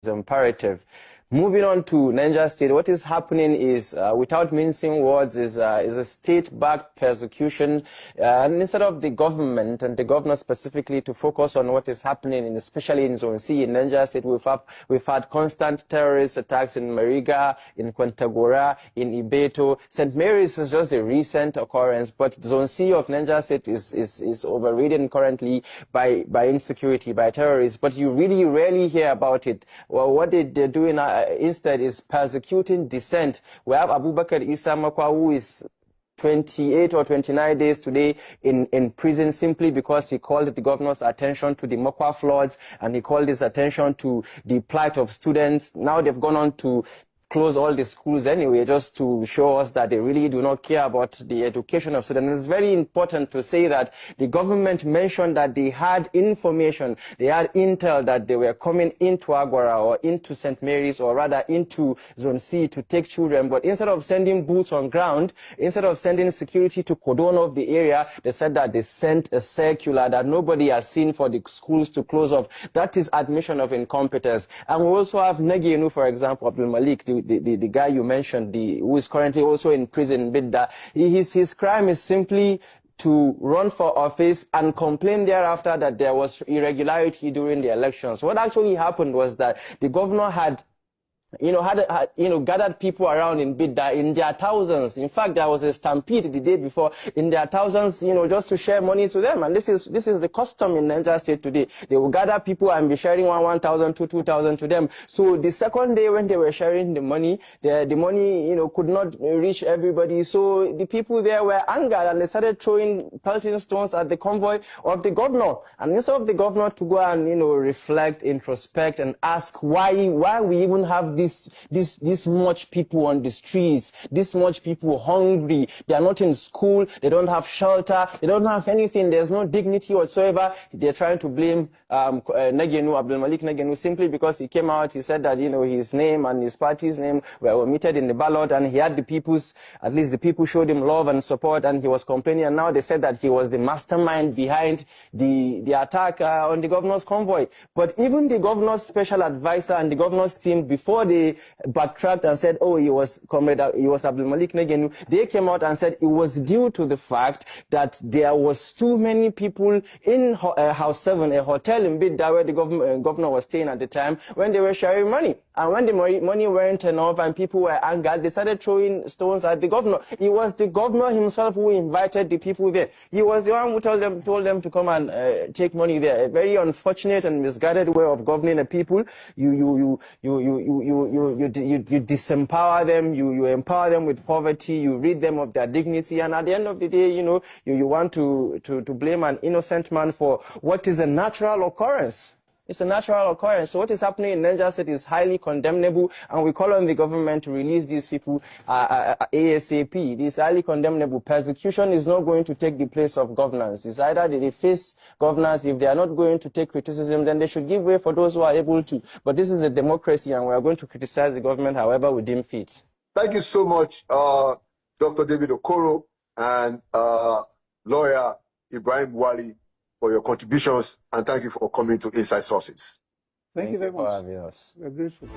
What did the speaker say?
imperative. Moving on to Niger State, what is happening is, without mincing words, is a state-backed persecution. And instead of the government and the governor specifically to focus on what is happening, especially in Zone C in Niger State, we've had constant terrorist attacks in Mariga, in Kwantagora, in Ibeto. St. Mary's is just a recent occurrence, but Zone C of Niger State is overridden currently by insecurity, by terrorists. But you really rarely hear about it. Well, what they're doing instead is persecuting dissent. We have Abubakar Isa Makwa, who is 28 or 29 days today in prison simply because he called the governor's attention to the Makwa floods, and he called his attention to the plight of students. Now they've gone on to close all the schools anyway, just to show us that they really do not care about the education of students. It's very important to say that the government mentioned that they had information, they had intel that they were coming into Agwara or into St. Mary's, or rather into Zone C to take children. But instead of sending boots on ground, instead of sending security to cordon off the area, they said that they sent a circular that nobody has seen for the schools to close off. That is admission of incompetence. And we also have Negenu, for example, Abdul Malik, the guy you mentioned, who is currently also in prison, Bidda. His crime is simply to run for office and complain thereafter that there was irregularity during the elections. What actually happened was that the governor had gathered people around in Bidda in their thousands. In fact, there was a stampede the day before in their thousands, just to share money to them. And this is the custom in Niger State today. They will gather people and be sharing 1,000 to 2,000 to them. So the second day when they were sharing the money, the money, could not reach everybody. So the people there were angered and they started throwing pelting stones at the convoy of the governor. And instead of the governor to go and, reflect, introspect, and ask why we even have this much people on the streets, this much people hungry, they are not in school, they don't have shelter, they don't have anything, there's no dignity whatsoever. They're trying to blame Negenu, Abdul Malik Negenu, simply because he came out, he said that, his name and his party's name were omitted in the ballot, and he had at least the people showed him love and support, and he was complaining, and now they said that he was the mastermind behind the attack on the governor's convoy. But even the governor's special advisor and the governor's team, before they backtracked and said, oh, he was Abdul Malik Negenu, they came out and said it was due to the fact that there was too many people in House 7, a hotel in Bidda where the governor was staying at the time, when they were sharing money. And when the money weren't enough and people were angered, they started throwing stones at the governor. It was the governor himself who invited the people there. He was the one who told them to come and take money there. A very unfortunate and misguided way of governing a people. You disempower them, you empower them with poverty, you rid them of their dignity, and at the end of the day, you want to blame an innocent man for what is a natural occurrence. It's a natural occurrence. So what is happening in Niger State is highly condemnable, and we call on the government to release these people ASAP. It is highly condemnable. Persecution is not going to take the place of governance. It's either they face governance. If they are not going to take criticism, then they should give way for those who are able to. But this is a democracy, and we are going to criticize the government however we deem fit. Thank you so much, Dr. David Okoro and lawyer Ibrahim Wali, for your contributions, and thank you for coming to Inside Sources. Thank you very much. For having us. We're grateful.